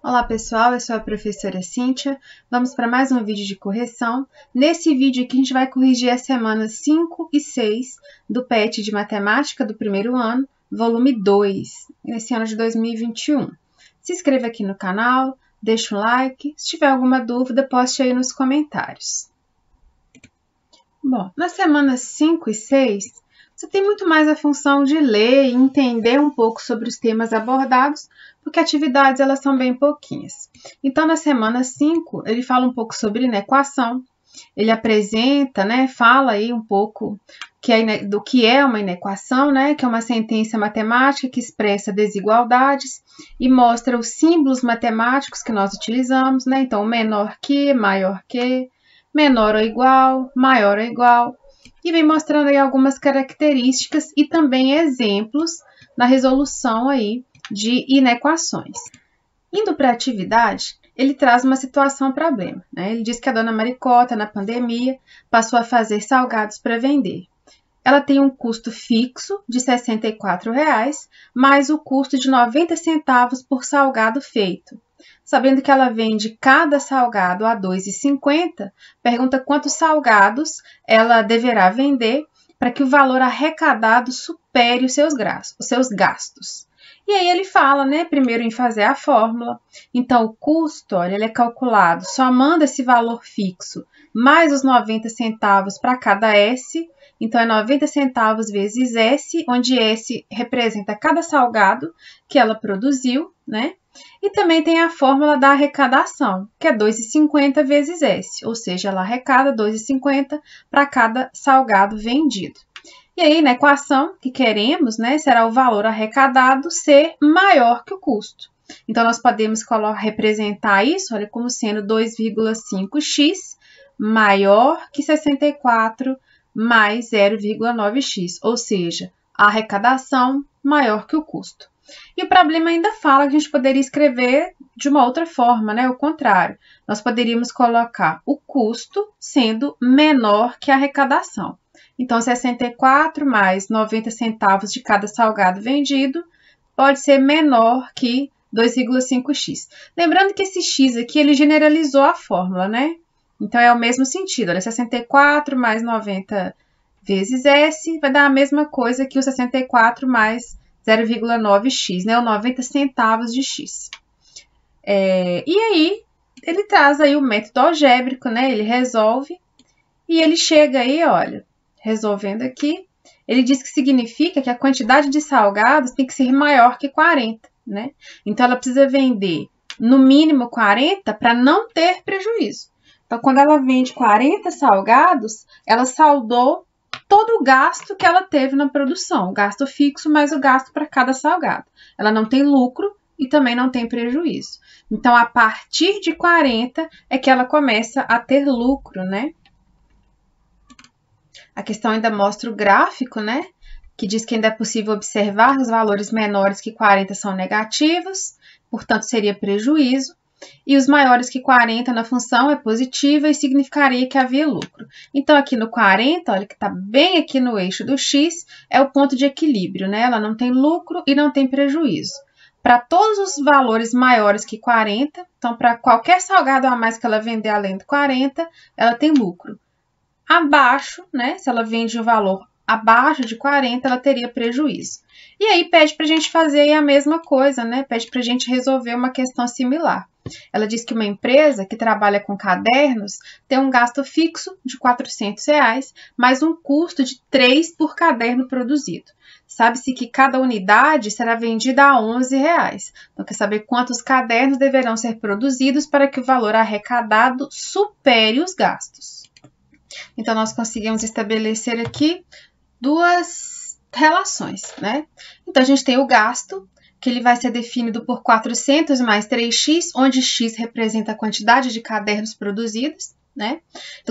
Olá pessoal, eu sou a professora Cíntia. Vamos para mais um vídeo de correção. Nesse vídeo aqui a gente vai corrigir as semanas 5 e 6 do PET de Matemática do primeiro ano, volume 2, nesse ano de 2021. Se inscreva aqui no canal, deixa um like, se tiver alguma dúvida poste aí nos comentários. Bom, nas semanas 5 e 6, você tem muito mais a função de ler e entender um pouco sobre os temas abordados, porque atividades elas são bem pouquinhas. Então, na semana 5, ele fala um pouco sobre inequação, ele apresenta, fala aí um pouco do que é uma inequação, que é uma sentença matemática que expressa desigualdades e mostra os símbolos matemáticos que nós utilizamos, então menor que, maior que, menor ou igual, maior ou igual, e vem mostrando aí algumas características e também exemplos na resolução aí de inequações. Indo para a atividade, ele traz uma problema. Ele diz que a dona Maricota, na pandemia, passou a fazer salgados para vender. Ela tem um custo fixo de R$ 64, mais o custo de 90 centavos por salgado feito. Sabendo que ela vende cada salgado a R$ 2,50, pergunta quantos salgados ela deverá vender para que o valor arrecadado supere os seus gastos. E aí ele fala, primeiro em fazer a fórmula. Então, o custo, olha, ele é calculado somando esse valor fixo mais os 90 centavos para cada S. Então, é 90 centavos vezes S, onde S representa cada salgado que ela produziu, E também tem a fórmula da arrecadação, que é 2,50 vezes S, ou seja, ela arrecada 2,50 para cada salgado vendido. E aí, na equação que queremos, será o valor arrecadado ser maior que o custo. Então, nós podemos representar isso, olha, como sendo 2,5x maior que 64 mais 0,9x, ou seja, a arrecadação maior que o custo. E o problema ainda fala que a gente poderia escrever de uma outra forma, o contrário. Nós poderíamos colocar o custo sendo menor que a arrecadação. Então, 64 mais 90 centavos de cada salgado vendido pode ser menor que 2,5x. Lembrando que esse x aqui, ele generalizou a fórmula, Então, é o mesmo sentido. Olha, 64 mais 90 vezes S vai dar a mesma coisa que o 64 mais 0,9x, ou 90 centavos de x. E aí, ele traz aí o método algébrico, ele resolve e ele chega aí, olha, resolvendo aqui, ele diz que significa que a quantidade de salgados tem que ser maior que 40, Então, ela precisa vender no mínimo 40 para não ter prejuízo. Então, quando ela vende 40 salgados, ela saldou todo o gasto que ela teve na produção, o gasto fixo mais o gasto para cada salgado. Ela não tem lucro e também não tem prejuízo. Então, a partir de 40 é que ela começa a ter lucro, A questão ainda mostra o gráfico, que diz que ainda é possível observar os valores menores que 40 são negativos, portanto, seria prejuízo. E os maiores que 40 na função é positiva e significaria que havia lucro. Então, aqui no 40, olha que está bem aqui no eixo do x, é o ponto de equilíbrio, Ela não tem lucro e não tem prejuízo. Para todos os valores maiores que 40, então, para qualquer salgado a mais que ela vender além de 40, ela tem lucro. Abaixo, se ela vende o valor abaixo de 40, ela teria prejuízo. E aí, pede para a gente fazer a mesma coisa, Pede para a gente resolver uma questão similar. Ela diz que uma empresa que trabalha com cadernos tem um gasto fixo de R$ 400, mais um custo de 3 por caderno produzido. Sabe-se que cada unidade será vendida a R$ 11. Então, quer saber quantos cadernos deverão ser produzidos para que o valor arrecadado supere os gastos. Então, nós conseguimos estabelecer aqui duas relações, Então, a gente tem o gasto, que ele vai ser definido por 400 mais 3x, onde x representa a quantidade de cadernos produzidos, Então,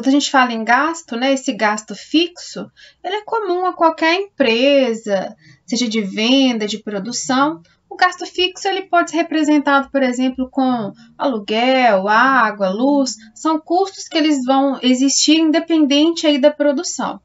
quando a gente fala em gasto, esse gasto fixo, ele é comum a qualquer empresa, seja de venda, de produção. O gasto fixo, ele pode ser representado, por exemplo, com aluguel, água, luz, são custos que eles vão existir independente aí da produção.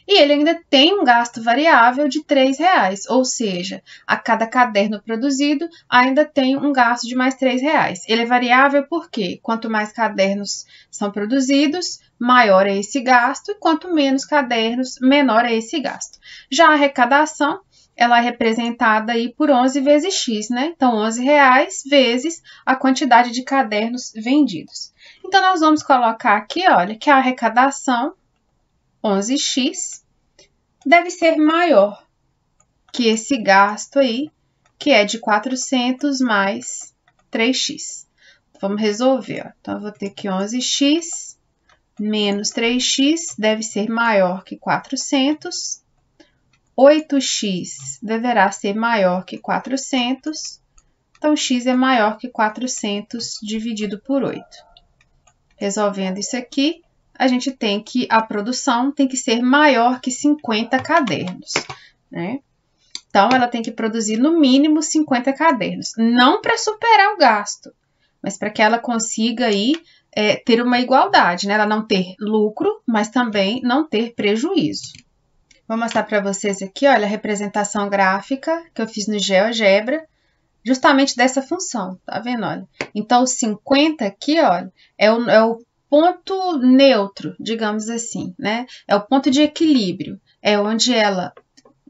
E ele ainda tem um gasto variável de R$3, ou seja, a cada caderno produzido ainda tem um gasto de mais R$3. Ele é variável porque quanto mais cadernos são produzidos, maior é esse gasto, e quanto menos cadernos, menor é esse gasto. Já a arrecadação, ela é representada aí por 11 vezes X, né? Então, R$11 vezes a quantidade de cadernos vendidos. Então, nós vamos colocar aqui, olha, que a arrecadação 11x deve ser maior que esse gasto aí, que é de 400 mais 3x. Vamos resolver, ó. Então, eu vou ter que 11x menos 3x deve ser maior que 400. 8x deverá ser maior que 400. Então, x é maior que 400 dividido por 8. Resolvendo isso aqui, a gente tem que a produção tem que ser maior que 50 cadernos, né? Então, ela tem que produzir no mínimo 50 cadernos, não para superar o gasto, mas para que ela consiga aí ter uma igualdade, né? Ela não ter lucro, mas também não ter prejuízo. Vou mostrar para vocês aqui, olha, a representação gráfica que eu fiz no GeoGebra, justamente dessa função, tá vendo, olha? Então, o 50 aqui, olha, é o ponto neutro, digamos assim, né? É o ponto de equilíbrio, é onde ela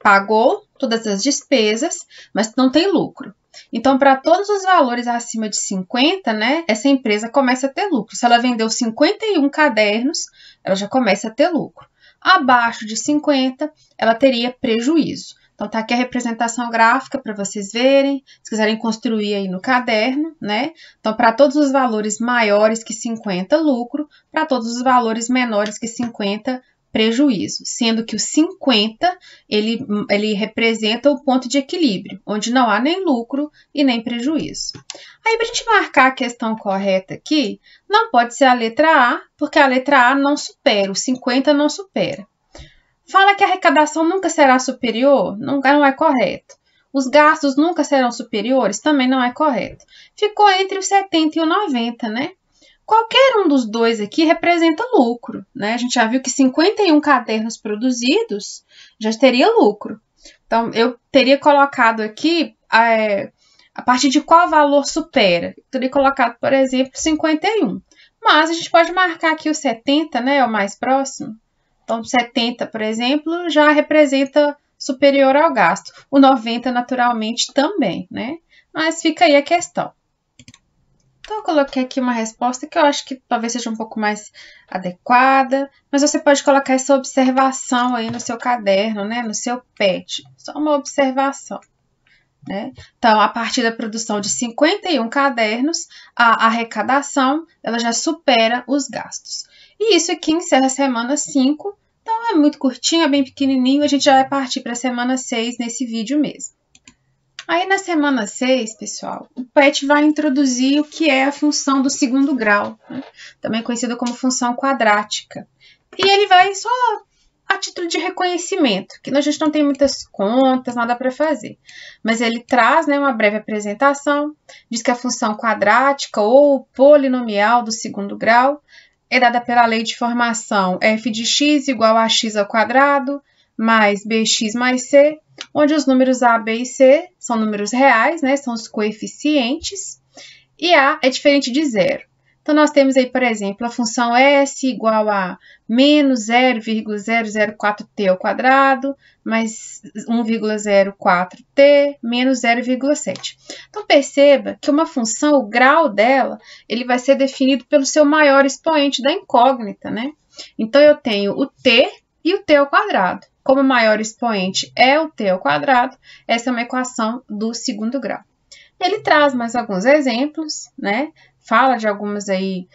pagou todas as despesas, mas não tem lucro. Então, para todos os valores acima de 50, né, essa empresa começa a ter lucro. Se ela vendeu 51 cadernos, ela já começa a ter lucro. Abaixo de 50, ela teria prejuízo. Então, tá aqui a representação gráfica para vocês verem, se quiserem construir aí no caderno, né? Então, para todos os valores maiores que 50, lucro, para todos os valores menores que 50, prejuízo, sendo que o 50, ele representa o ponto de equilíbrio, onde não há nem lucro e nem prejuízo. Aí, para a gente marcar a questão correta aqui, não pode ser a letra A, porque a letra A não supera, o 50 não supera. Fala que a arrecadação nunca será superior, não é correto. Os gastos nunca serão superiores, também não é correto. Ficou entre o 70 e o 90, né? Qualquer um dos dois aqui representa lucro, né? A gente já viu que 51 cadernos produzidos já teria lucro. Então, eu teria colocado aqui a partir de qual valor supera. Eu teria colocado, por exemplo, 51. Mas a gente pode marcar aqui o 70, né? É o mais próximo. Então, 70, por exemplo, já representa superior ao gasto. O 90, naturalmente, também, né? Mas fica aí a questão. Então, eu coloquei aqui uma resposta que eu acho que talvez seja um pouco mais adequada, mas você pode colocar essa observação aí no seu caderno, né? No seu PET. Só uma observação, né? Então, a partir da produção de 51 cadernos, a arrecadação ela já supera os gastos. E isso aqui encerra a semana 5. Então, é muito curtinho, é bem pequenininho. A gente já vai partir para a semana 6 nesse vídeo mesmo. Aí, na semana 6, pessoal, o PET vai introduzir o que é a função do segundo grau, né? Também conhecida como função quadrática. E ele vai só a título de reconhecimento, que a gente não tem muitas contas, nada para fazer. Mas ele traz, né, uma breve apresentação, diz que a função quadrática ou polinomial do segundo grau é dada pela lei de formação f de x igual a x ao quadrado mais bx mais c, onde os números a, b e c são números reais, né, são os coeficientes, e a é diferente de zero. Então, nós temos aí, por exemplo, a função s igual a menos 0,004t ao quadrado, mais 1,04t, menos 0,7. Então, perceba que uma função, o grau dela, ele vai ser definido pelo seu maior expoente da incógnita, né? Então, eu tenho o t e o t ao quadrado. Como o maior expoente é o t ao quadrado, essa é uma equação do segundo grau. Ele traz mais alguns exemplos, né? Fala de algumas aí,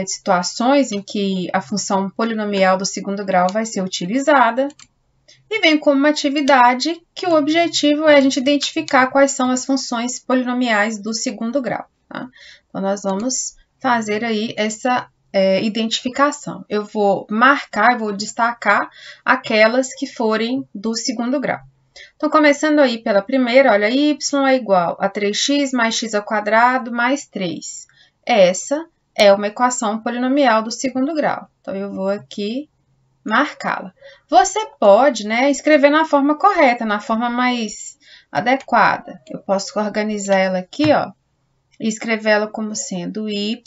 situações em que a função polinomial do segundo grau vai ser utilizada. E vem como uma atividade que o objetivo é a gente identificar quais são as funções polinomiais do segundo grau. Tá? Então, nós vamos fazer aí essa identificação. Eu vou marcar, eu vou destacar aquelas que forem do segundo grau. Então, começando aí pela primeira, olha, y é igual a 3x mais x ao quadrado mais 3. Essa é uma equação polinomial do segundo grau. Então, eu vou aqui marcá-la. Você pode, né, escrever na forma correta, na forma mais adequada. Eu posso organizar ela aqui, ó, e escrever ela como sendo y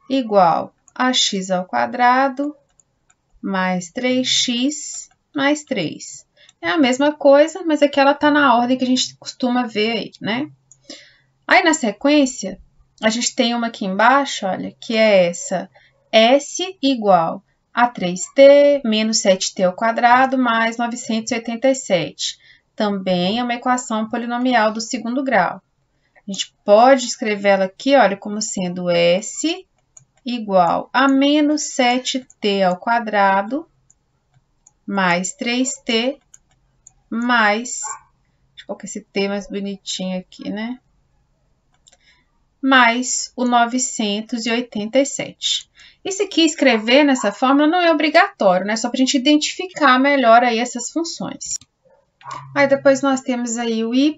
igual a x ao quadrado mais 3x mais 3. É a mesma coisa, mas aqui ela tá na ordem que a gente costuma ver aí, né? Aí, na sequência, a gente tem uma aqui embaixo, olha, que é essa S igual a 3t menos 7t ao quadrado mais 987. Também é uma equação polinomial do segundo grau. A gente pode escrever ela aqui, olha, como sendo S igual a menos 7t ao quadrado mais 3t mais... Deixa eu colocar esse t mais bonitinho aqui, né? Mais o 987. E se aqui escrever nessa fórmula não é obrigatório, né? Só para a gente identificar melhor aí essas funções. Aí depois nós temos aí o y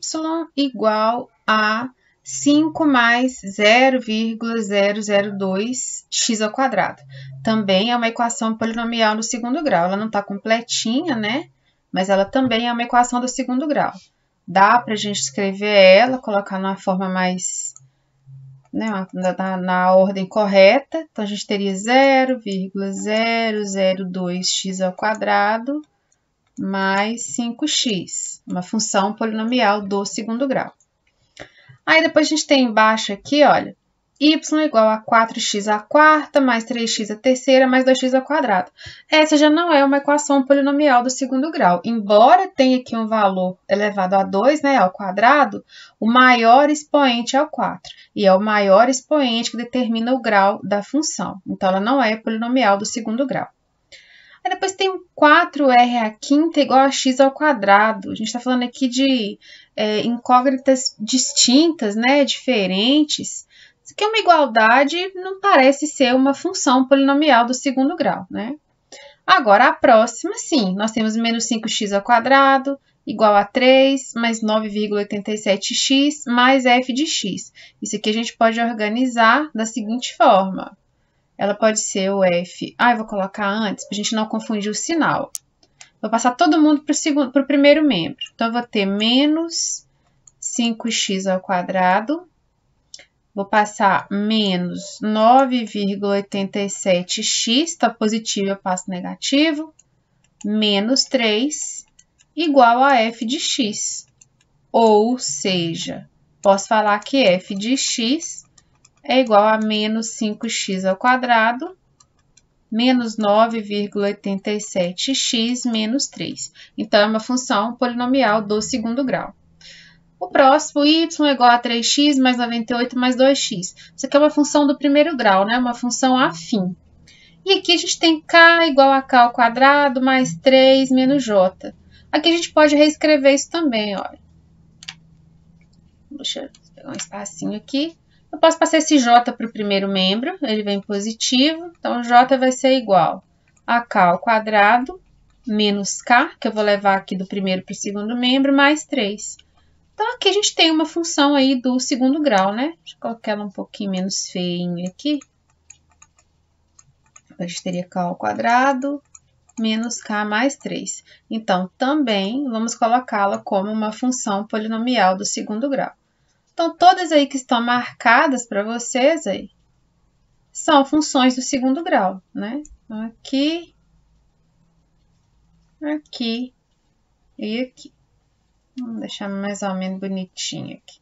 igual a 5 mais 0,002x ao quadrado. Também é uma equação polinomial do segundo grau. Ela não está completinha, né? Mas ela também é uma equação do segundo grau. Dá para a gente escrever ela, colocar numa forma mais... né, na ordem correta. Então, a gente teria 0,002x ao quadrado mais 5x, uma função polinomial do segundo grau. Aí, depois a gente tem embaixo aqui, olha, y igual a 4x à quarta mais 3x à terceira mais 2x ao quadrado. Essa já não é uma equação polinomial do segundo grau. Embora tenha aqui um valor elevado a 2, né, ao quadrado, o maior expoente é o 4. E é o maior expoente que determina o grau da função. Então, ela não é polinomial do segundo grau. Aí depois tem o 4r à quinta igual a x ao quadrado. A gente está falando aqui de incógnitas distintas, né, diferentes. Isso aqui é uma igualdade, não parece ser uma função polinomial do segundo grau, né? Agora, a próxima, sim. Nós temos menos 5x ao quadrado igual a 3 mais 9,87x mais f de x. Isso aqui a gente pode organizar da seguinte forma. Ela pode ser o f... eu vou colocar antes, para a gente não confundir o sinal. Vou passar todo mundo para o primeiro membro. Então, eu vou ter menos 5x ao quadrado. Vou passar menos 9,87x, está positivo, eu passo negativo, menos 3, igual a f de x. Ou seja, posso falar que f de x é igual a menos 5x ao quadrado, menos 9,87x, menos 3. Então, é uma função polinomial do segundo grau. O próximo, y é igual a 3x mais 98 mais 2x. Isso aqui é uma função do primeiro grau, né? Uma função afim. E aqui a gente tem k igual a k ao quadrado mais 3 menos j. Aqui a gente pode reescrever isso também, olha. Deixa eu pegar um espacinho aqui. Eu posso passar esse j para o primeiro membro, ele vem positivo. Então, j vai ser igual a k ao quadrado menos k, que eu vou levar aqui do primeiro para o segundo membro, mais 3. Então, aqui a gente tem uma função aí do segundo grau, né? Deixa eu colocar ela um pouquinho menos feinha aqui. A gente teria k ao quadrado menos k mais 3. Então, também vamos colocá-la como uma função polinomial do segundo grau. Então, todas aí que estão marcadas para vocês aí são funções do segundo grau, né? Então, aqui, aqui e aqui. Vamos deixar mais ou menos bonitinho aqui.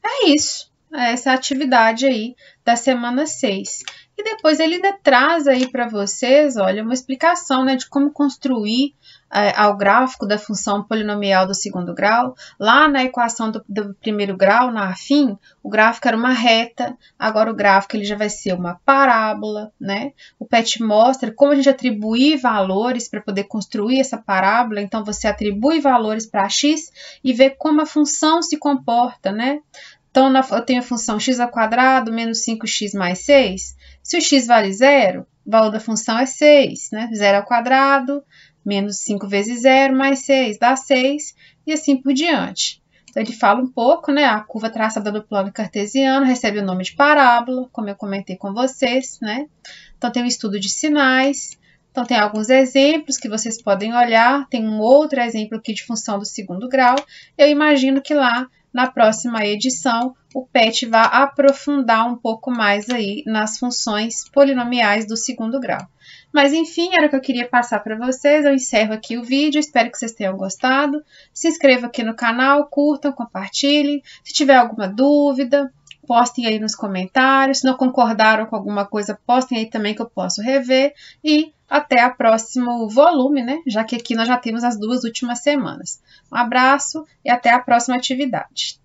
É isso. Essa atividade aí da semana 6. E depois ele ainda traz aí para vocês, olha, uma explicação, né, de como construir ao gráfico da função polinomial do segundo grau. Lá na equação do primeiro grau, na afim, o gráfico era uma reta, agora o gráfico ele já vai ser uma parábola, né? O PET mostra como a gente atribuir valores para poder construir essa parábola. Então, você atribui valores para x e vê como a função se comporta, né? Então, eu tenho a função x ao quadrado menos 5x mais 6. Se o x vale 0, o valor da função é 6, né? 0 ao quadrado, menos 5 vezes 0, mais 6, dá 6, e assim por diante. Então, ele fala um pouco, né? A curva traçada no plano cartesiano recebe o nome de parábola, como eu comentei com vocês, né? Então, tem o estudo de sinais. Então, tem alguns exemplos que vocês podem olhar. Tem um outro exemplo aqui de função do segundo grau. Eu imagino que lá, na próxima edição, o PET vai aprofundar um pouco mais aí nas funções polinomiais do segundo grau. Mas, enfim, era o que eu queria passar para vocês. Eu encerro aqui o vídeo. Espero que vocês tenham gostado. Se inscrevam aqui no canal, curtam, compartilhem. Se tiver alguma dúvida, postem aí nos comentários. Se não concordaram com alguma coisa, postem aí também que eu posso rever. E até o próximo volume, né? Já que aqui nós já temos as 2 últimas semanas. Um abraço e até a próxima atividade.